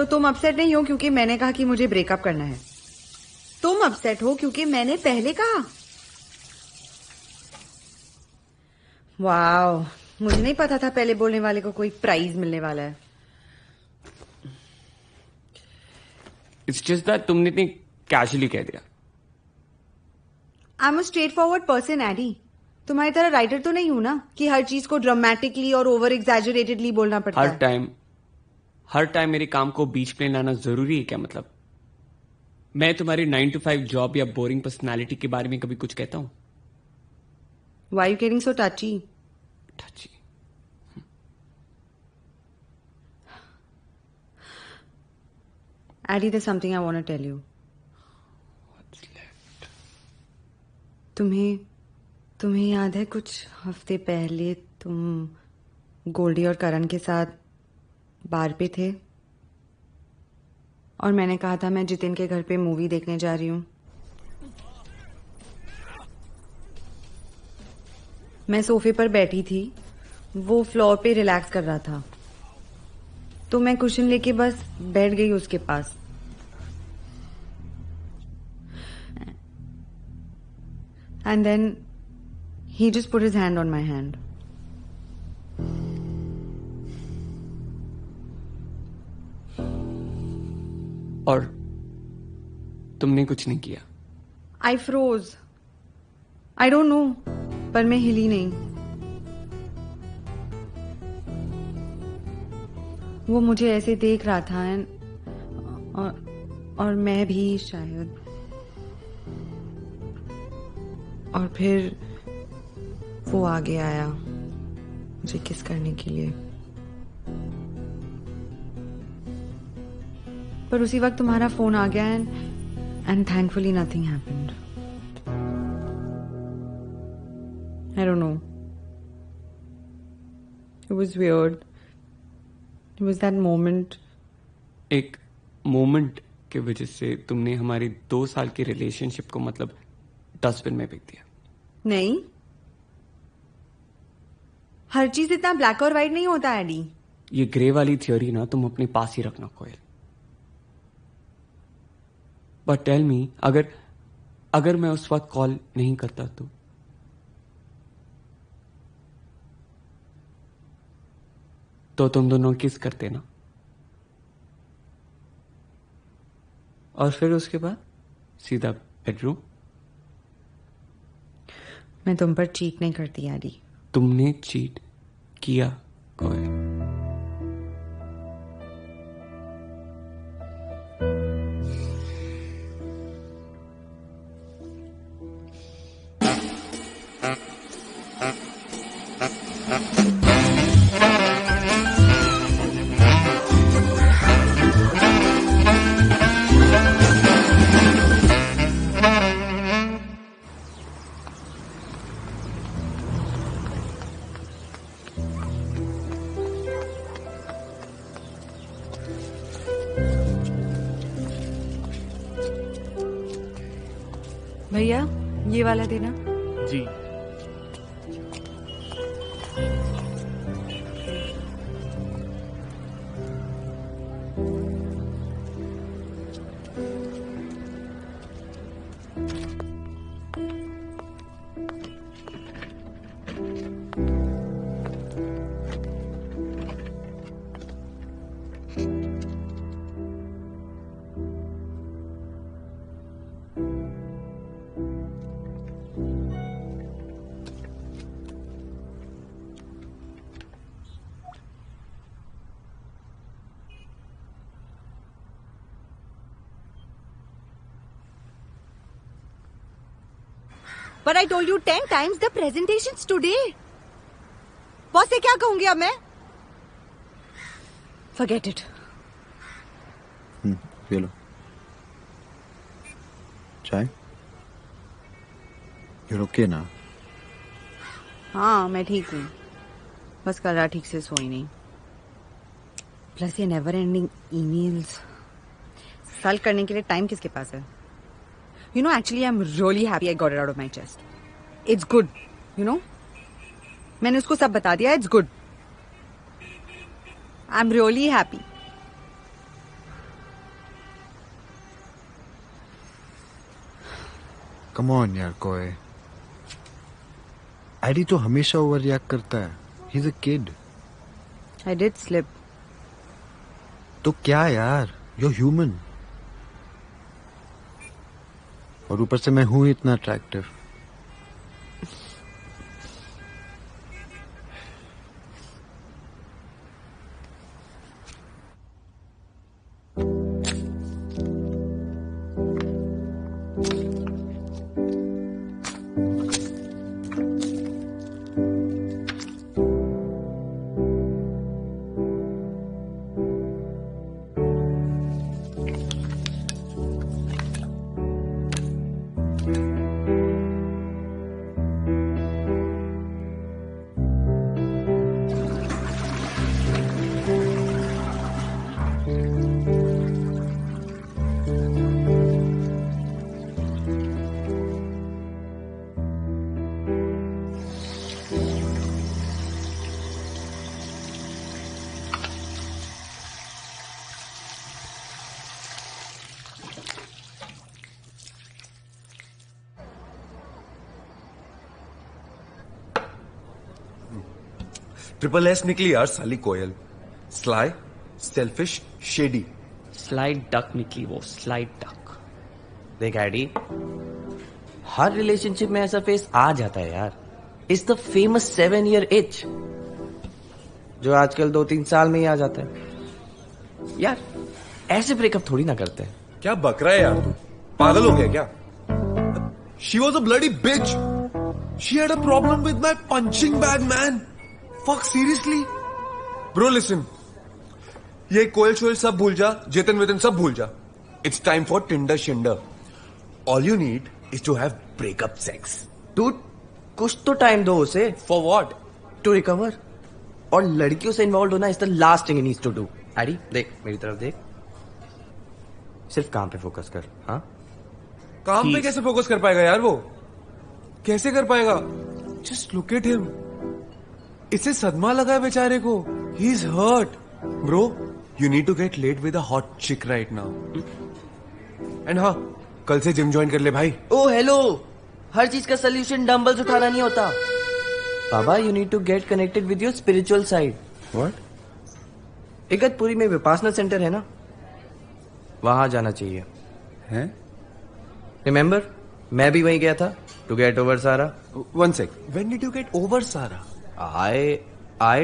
तो तुम अपसेट नहीं हो क्योंकि मैंने कहा कि मुझे ब्रेकअप करना है। तुम अपसेट हो क्योंकि मैंने पहले कहा। वाओ, मुझे नहीं पता था पहले बोलने वाले को कोई प्राइज मिलने वाला है। इट्स जस्ट दैट तुमने इतनी कैजुअली कह दिया। I am a straightforward person Eddie. तुम्हारी तरह राइटर तो नहीं हूं ना कि हर चीज को ड्रामेटिकली और ओवर एग्जैजरेटेडली बोलना पड़ता है। हर टाइम मेरे काम को बीच में लाना जरूरी है क्या? मतलब मैं तुम्हारी 9 to 5 जॉब या बोरिंग पर्सनालिटी के बारे में कभी कुछ कहता हूं? Why you getting so touchy? Touchy? Eddie, there's something I want to tell you. What's left? तुम्हें याद है कुछ हफ्ते पहले तुम गोल्डी और करण के साथ बार पे थे और मैंने कहा था मैं जितिन के घर पे मूवी देखने जा रही हूं। मैं सोफे पर बैठी थी, वो फ्लोर पे रिलैक्स कर रहा था, तो मैं कुशन लेके बस बैठ गई उसके पास। And then he just put his hand on my hand. और तुमने कुछ नहीं किया? I froze. I don't know, पर मैं हिली नहीं। वो मुझे ऐसे देख रहा था और मैं भी शायद। और फिर वो आगे आया मुझे किस करने के लिए, पर उसी वक्त तुम्हारा फोन आ गया and thankfully nothing happened. I don't no, it was weird. It was that moment. एक मोमेंट की वजह से तुमने हमारी 2 साल की रिलेशनशिप को मतलब डस्टबिन में फेंक दिया? नहीं, हर चीज इतना ब्लैक और व्हाइट नहीं होता एडी। ये ग्रे वाली थ्योरी ना तुम अपने पास ही रखना कोयल। बट टेल मी, अगर मैं उस वक्त कॉल नहीं करता तो तुम दोनों किस करते ना, और फिर उसके बाद सीधा बेडरूम। मैं तुम पर चीट नहीं करती एडी। तुमने चीट किया कोयल। भैया ये वाला देना। जी। But I told you 10 times the presentations today. Boss से क्या कहूंगी अब मैं? Forget it. पी लो चाय। You're okay ना? हाँ मैं ठीक हूँ, बस कल रात ठीक से सोई नहीं। प्लस ये नेवर एंडिंग ईमेल्स सॉल्व करने के लिए टाइम किसके पास है? You know, actually, I'm really happy I got it out of my chest. It's good, you know. मैंने उसको सब बता दिया. It's good. I'm really happy. Come on यार कोई। एडी तो हमेशा ओवर रिएक्ट करता है। He is a kid. I did slip. तो क्या यार, यू ह्यूमन। और ऊपर से मैं हूं ही इतना अट्रैक्टिव। ट्रिपल एस निकली यार साली Koyal. Sly, selfish, shady. Slide duck निकली वो, स्लाइड डक। देख एडी, हर रिलेशनशिप में ऐसा फेस आ जाता है यार। It's the famous 7 year itch, जो आजकल 2-3 साल में ही आ जाता है यार। ऐसे ब्रेकअप थोड़ी ना करते हैं। क्या बक रहा है यार तू? पागल हो गया क्या? She was a bloody bitch. She had a problem with my punching bag man. Fuck seriously bro, listen, ये कोयल शोयल सब भूल जा, जितन वितन सब भूल जा। इट्स टाइम फॉर टिंडर शिंडर। All you need is to have breakup sex. Dude, कुछ तो टाइम दो उसे। For what? To recover. और लड़कियों से इन्वॉल्व होना is the last thing he needs to do. Eddie देख, मेरी तरफ देख, सिर्फ काम पे फोकस कर। हाँ, काम पे कैसे फोकस कर पाएगा यार वो? कैसे कर पाएगा? Just look at him. इसे सदमा लगा है बेचारे को। He is hurt bro. You need to get laid with a hot chick right now. And हाँ, कल से जिम ज्वाइन कर ले भाई। ओ हेलो, हर चीज का सोल्यूशन डंबल्स उठाना नहीं होता बाबा। You need to get connected with your spiritual side. What? Igatpuri में विपासना सेंटर है ना, वहां जाना चाहिए। हैं? रिमेम्बर, मैं भी वहीं गया था to get over Sara. One sec, when did you get over Sara? I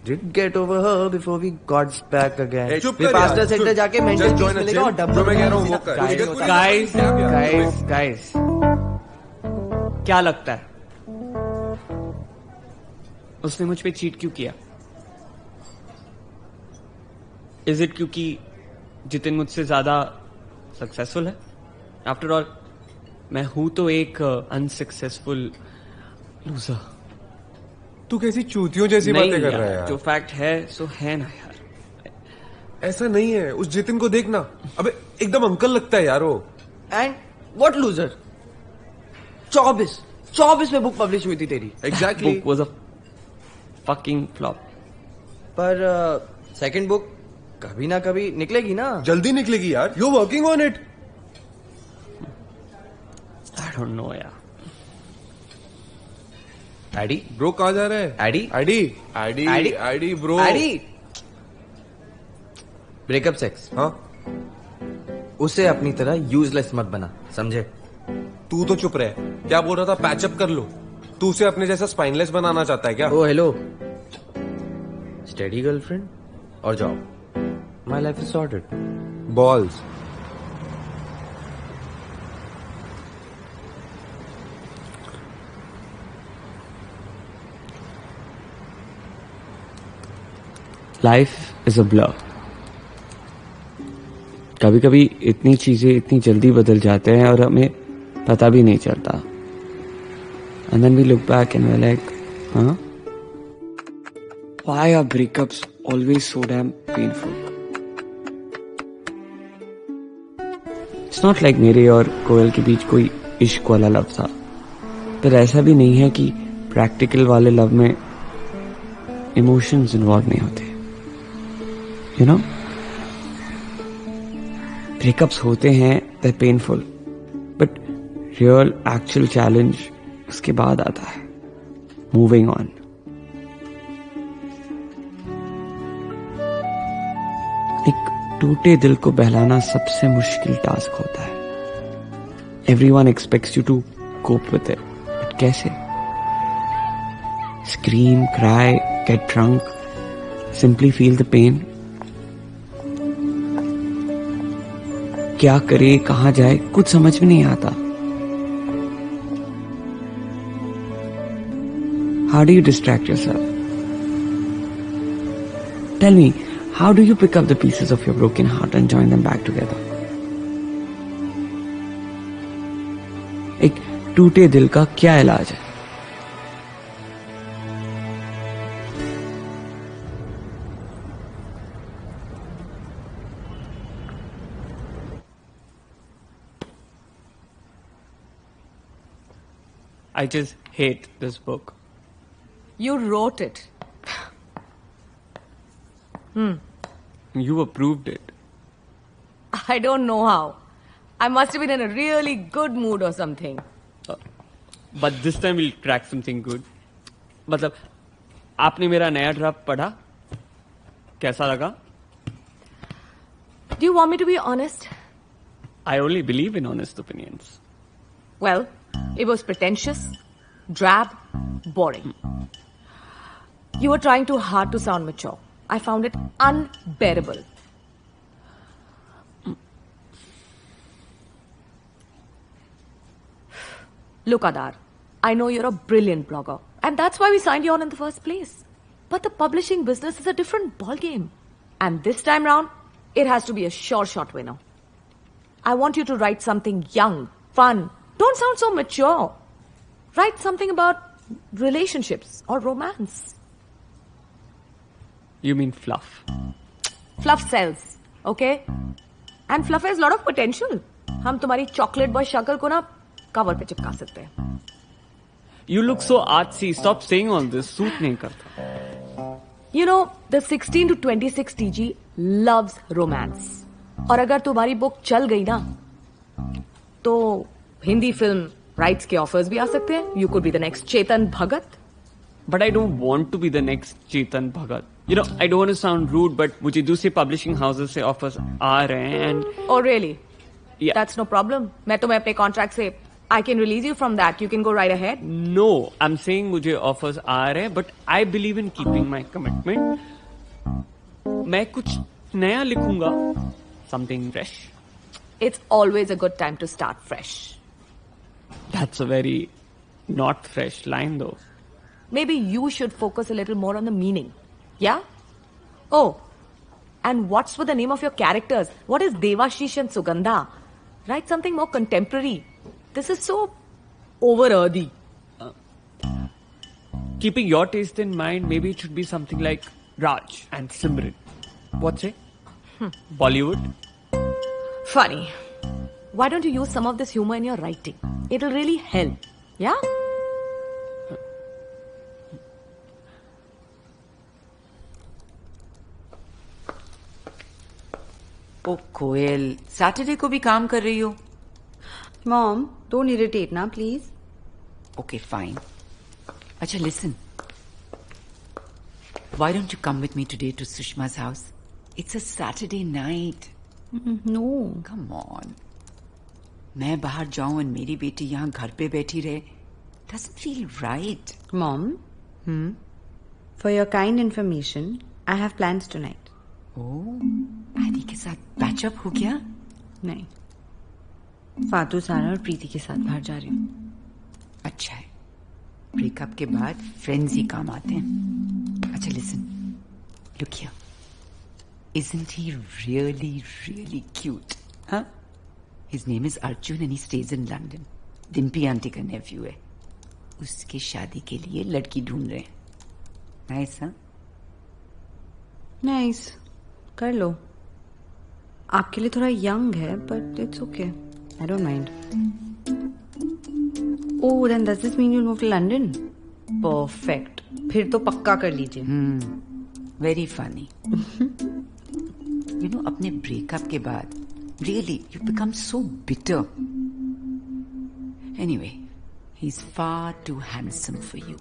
did get over her before we got back again. चुप कर विपासना यार, सेंटर चुप। जाके mental Just peace join a मिलेगा gym, और डब्बल जो मैं कह रहा हूँ वो कर। गाइस, Guys, गाइस, क्या लगता है उसने मुझ पे चीट क्यों किया? इज इट क्योंकि जितिन मुझसे ज्यादा सक्सेसफुल है? आफ्टर ऑल मैं हूं तो एक अनसक्सेसफुल लूजर। तू कैसी चूतियों जैसी नहीं बातें कर यार, रहा है यार। जो फैक्ट है सो है ना यार। ऐसा नहीं है, उस जितिन को देखना। अबे एकदम अंकल लगता है यार वो। And what loser? 24 में बुक पब्लिश हुई थी तेरी। Exactly. Book was a fucking flop. पर सेकंड बुक कभी ना कभी निकलेगी ना। जल्दी निकलेगी यार। You working on it. I don't know यार। एडी ब्रो कहाँ जा रहा है? Eddie ID ID Eddie ID bro. Eddie, breakup sex, हाँ, उसे अपनी तरह यूजलेस मत बना, समझे? तू तो चुप रहे। क्या बोल रहा था? पैचअप कर लो। तू उसे अपने जैसा स्पाइनलेस बनाना चाहता है क्या? ओ हेलो, स्टडी गर्लफ्रेंड और job, my life is sorted. Balls. Life is a blur. कभी कभी इतनी चीजें इतनी जल्दी बदल जाते हैं और हमें पता भी नहीं चलता। And then we look back and we are like, हाँ, why are breakups always so damn painful? It's not like मेरे और कोयल के बीच कोई इश्क वाला लव था, पर ऐसा भी नहीं है कि प्रैक्टिकल वाले लव में इमोशंस इन्वॉल्व नहीं होते। यू नो, ब्रेकअप्स होते हैं, they're painful, but real actual challenge उसके बाद आता है, मूविंग ऑन। एक टूटे दिल को बहलाना सबसे मुश्किल टास्क होता है। Everyone expects you to cope with it, but कैसे? Scream, cry, get drunk, simply feel the pain? क्या करे, कहां जाए, कुछ समझ में नहीं आता। How do you distract yourself? Tell me, how do you pick up the pieces of your broken heart and join them back together? एक टूटे दिल का क्या इलाज है? I just hate this book. You wrote it. You approved it. I don't know how. I must have been in a really good mood or something. But this time we'll crack something good. मतलब आपने मेरा नया draft पढ़ा, कैसा लगा? Do you want me to be honest? I only believe in honest opinions. Well, it was pretentious, drab, boring. You were trying too hard to sound mature. I found it unbearable. Look, Adar, I know you're a brilliant blogger, and that's why we signed you on in the first place. But the publishing business is a different ballgame. And this time round, it has to be a sure shot winner. I want you to write something young, fun. Don't sound so mature. Write something about relationships or romance. You mean fluff? Fluff sells, okay? And fluff has a lot of potential. हम तुम्हारी chocolate boy शक्ल को ना cover पे चिपका सकते हैं. You look so artsy. Stop saying all this. Suit नहीं करता. You know, the 16 to 26 TG loves romance. और अगर तुम्हारी बुक चल गई ना, तो हिंदी फिल्म राइट्स के ऑफर्स भी आ सकते हैं. You could be the next Chetan Bhagat. But I don't want to be the next Chetan Bhagat. You know, I don't want to sound rude, but मुझे दूसरे publishing houses से offers आ रहे हैं and Oh really? Yeah. That's no problem. मैं तुम्हें अपने contract से I can release you from that. You can go right ahead. no, I'm saying मुझे offers आ रहे हैं, but I believe in keeping my commitment. मैं कुछ नया लिखूंगा, something fresh. It's always a good time to start fresh. That's a very not fresh line though. Maybe you should focus a little more on the meaning. Yeah? Oh, and what's with the name of your characters? What is Devashish and Sugandha? Write something more contemporary. This is so over-earthy. Keeping your taste in mind, maybe it should be something like Raj and Simran. What's it? Bollywood? Funny. Why don't you use some of this humor in your writing? It'll really help. Yeah? O coil, Saturday को भी काम कर रही हो? Mom, don't irritate ना please. Okay fine. अच्छा listen, why don't you come with me today to Sushma's house? It's a Saturday night. No. Come on. मैं बाहर जाऊं और मेरी बेटी यहाँ घर पे बैठी रहे, doesn't feel right. Mom. For your kind information, I have plans tonight. आदि के साथ पैचअप हो गया? नहीं. फातू, सारा और प्रीति के साथ बाहर जा रही हूँ. अच्छा है, ब्रेकअप के बाद फ्रेंड्स ही काम आते हैं. अच्छा listen, look here. Isn't he really, really cute? Huh? His name is Arjun and he stays in London. Dimpy aunty का नेफ्यू है. उसकी शादी के लिए लड़की ढूंढ रहे हैं. नाइस, हाँ? Nice. कर लो. आपके लिए थोड़ा यंग है, but it's okay. I don't mind. Oh, then does this mean you'll move to London? Perfect. फिर तो पक्का कर लीजिए. Very funny. यू नो, अपने ब्रेकअप के बाद really you become so bitter. Anyway, he's far too handsome for you.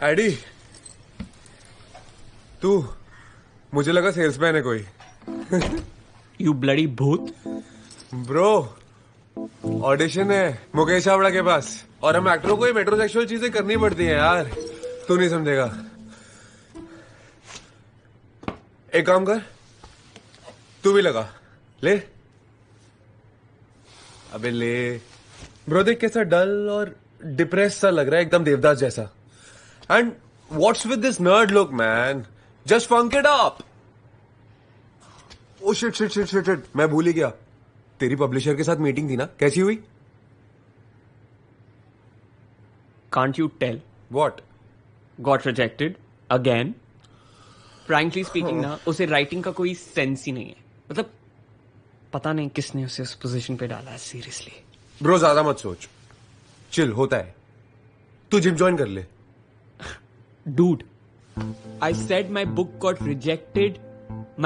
Eddie, तू, मुझे लगा सेल्समैन है कोई। You bloody भूत। ब्रो, ऑडिशन है मुकेश चावड़ा के पास और हम एक्टरों को ये मेट्रोसेक्सुअल चीजें करनी पड़ती हैं यार। तू नहीं समझेगा। एक काम कर, तू भी लगा ले। अबे ले ब्रो, देख कैसा डल और डिप्रेस सा लग रहा है, एकदम देवदास जैसा। And what's with this nerd look man, just funk it up. Oh shit shit shit shit shit, मैं भूल ही गया, तेरी पब्लिशर के साथ मीटिंग थी ना, कैसी हुई? Can't you tell? What? Got rejected again. Frankly speaking ना, उसे राइटिंग का कोई सेंस ही नहीं है। मतलब पता नहीं किसने उसे उस पोजीशन पे डाला है, सीरियसली। ब्रो ज्यादा मत सोच, चिल, होता है। तू जिम ज्वाइन कर ले। Dude, I said my book got rejected.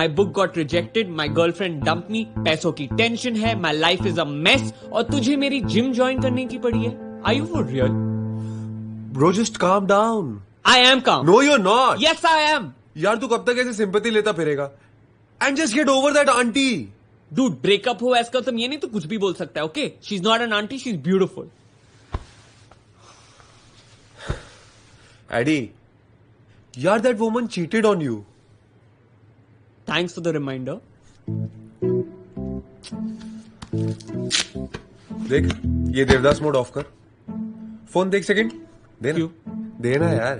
My book got rejected. My girlfriend dumped me. पैसों की टेंशन है. My life is a mess. और तुझे मेरी जिम ज्वाइन करने की पड़ी है? Are you for real? Bro, just calm down. I am calm. No, you're not. Yes, I am. यार तू कब तक ऐसे सिंपैथी लेता फिरेगा? And just get over that auntie. Dude, breakup हो ऐसा तुम ये नहीं तो कुछ भी बोल सकता है, okay? She's not an auntie. She's beautiful. Eddie, यार that woman cheated on you. Thanks for the reminder. देख, ये देवदास मोड ऑफ कर। फोन देख सेकंड, दे ना। क्यों? देना यार।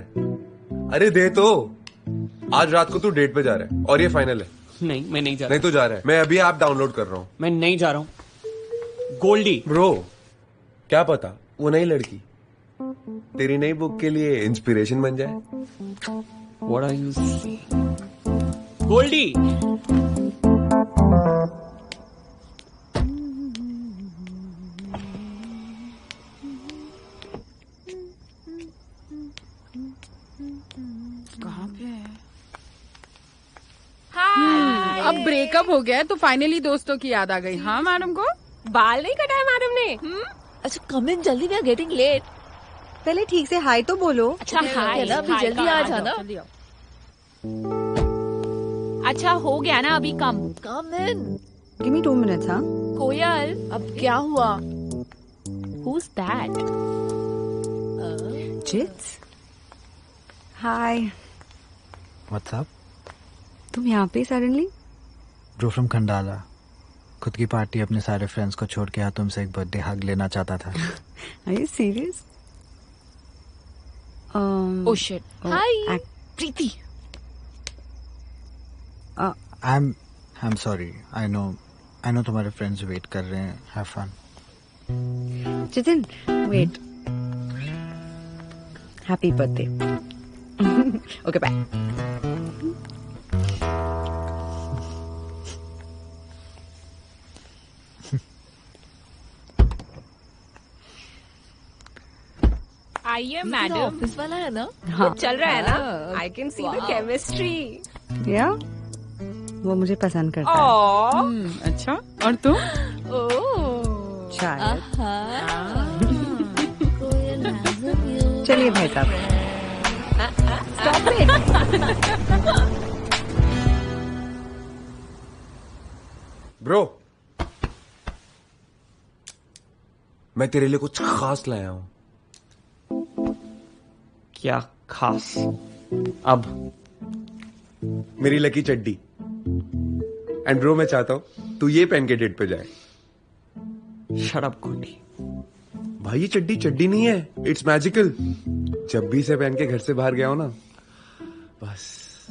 अरे दे तो। आज रात को तू डेट पे जा रहा है और ये फाइनल है। नहीं, मैं नहीं जा रहा। नहीं तो जा रहा है। मैं अभी ऐप डाउनलोड कर रहा हूँ। मैं नहीं जा रहा हूँ। गोल्डी। ब्रो, क्या पता वो नई लड़की तेरी नई बुक के लिए इंस्पिरेशन बन जाए। What are you saying? Goldy. कहाँ पे है? अब ब्रेकअप हो गया है तो फाइनली दोस्तों की याद आ गई। हाँ मैडम को बाल नहीं कटाया मैडम ने? अच्छा कम इन जल्दी, वी आर गेटिंग लेट। पहले ठीक से हाय तो बोलो। अच्छा हाय ना, अभी जल्दी आ जाना। अच्छा हो गया ना, अभी कम इन। Give me 2 minutes, हाँ? कोयल, अब क्या हुआ? Who's that? Jits? Hi. What's up? तुम यहाँ पे सडनली? Bro from Khandala. खुद की पार्टी अपने सारे फ्रेंड्स को छोड़ के यहाँ तुमसे एक बर्थडे हग लेना चाहता था। Are you serious? Oh shit. Hi, Preeti. I'm sorry. I know तुम्हारे फ्रेंड्स वेट कर रहे हैं। Have fun. Jitin, wait. Happy birthday. Okay, bye. आइए मैडम। ऑफिस वाला है ना? हाँ। चल रहा है ना? I can see the chemistry. या वो मुझे पसंद करता है। अच्छा, और तुम? शायद। चलिए भाई साहब। ब्रो, मैं तेरे लिए कुछ खास लाया हूँ। क्या खास? अब मेरी लकी चड्डी। एंड ब्रो, मैं चाहता हूँ तू ये पहन के डेट पे जाए। Shut up Goldie. भाई ये चड्डी चड्डी नहीं है, इट्स मैजिकल। जब भी इसे पहन के घर से बाहर गया हो ना, बस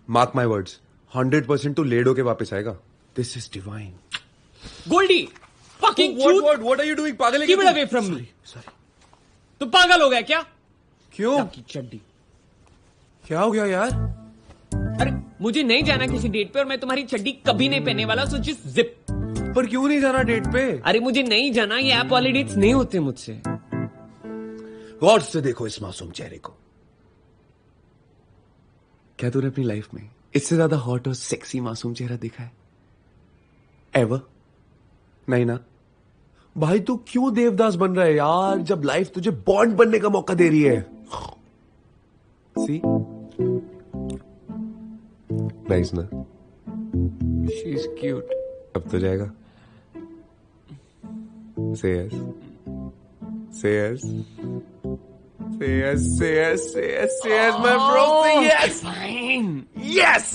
मार्क माई वर्ड्स, 100% तू लेड होके वापस आएगा। This is divine. Goldie, fucking truth. What are you doing? पागल है Keep क्या it away from me. तू पागल हो गया क्या? क्यों? की चड्डी। क्या हो गया यार? अरे मुझे नहीं जाना किसी डेट पे और मैं तुम्हारी चड्डी कभी नहीं पहनने वाला, सो जस्ट जिप। पर क्यों नहीं जाना डेट पे? अरे मुझे नहीं जाना, ये ऐप वाले डेट्स नहीं होते मुझसे। गौर से देखो इस मासूम चेहरे को। क्या तूने अपनी लाइफ में इससे ज्यादा हॉट और सेक्सी मासूम चेहरा देखा है एवर? नहीं ना? भाई तू क्यों देवदास बन रहा है यार, जब लाइफ तुझे बॉन्ड बनने का मौका दे रही है। सी नाइस ना? She is cute. अब तो जाएगा। Say yes. Say yes. Say yes, say yes, say yes, say yes, my bro, say yes! Fine. Yes!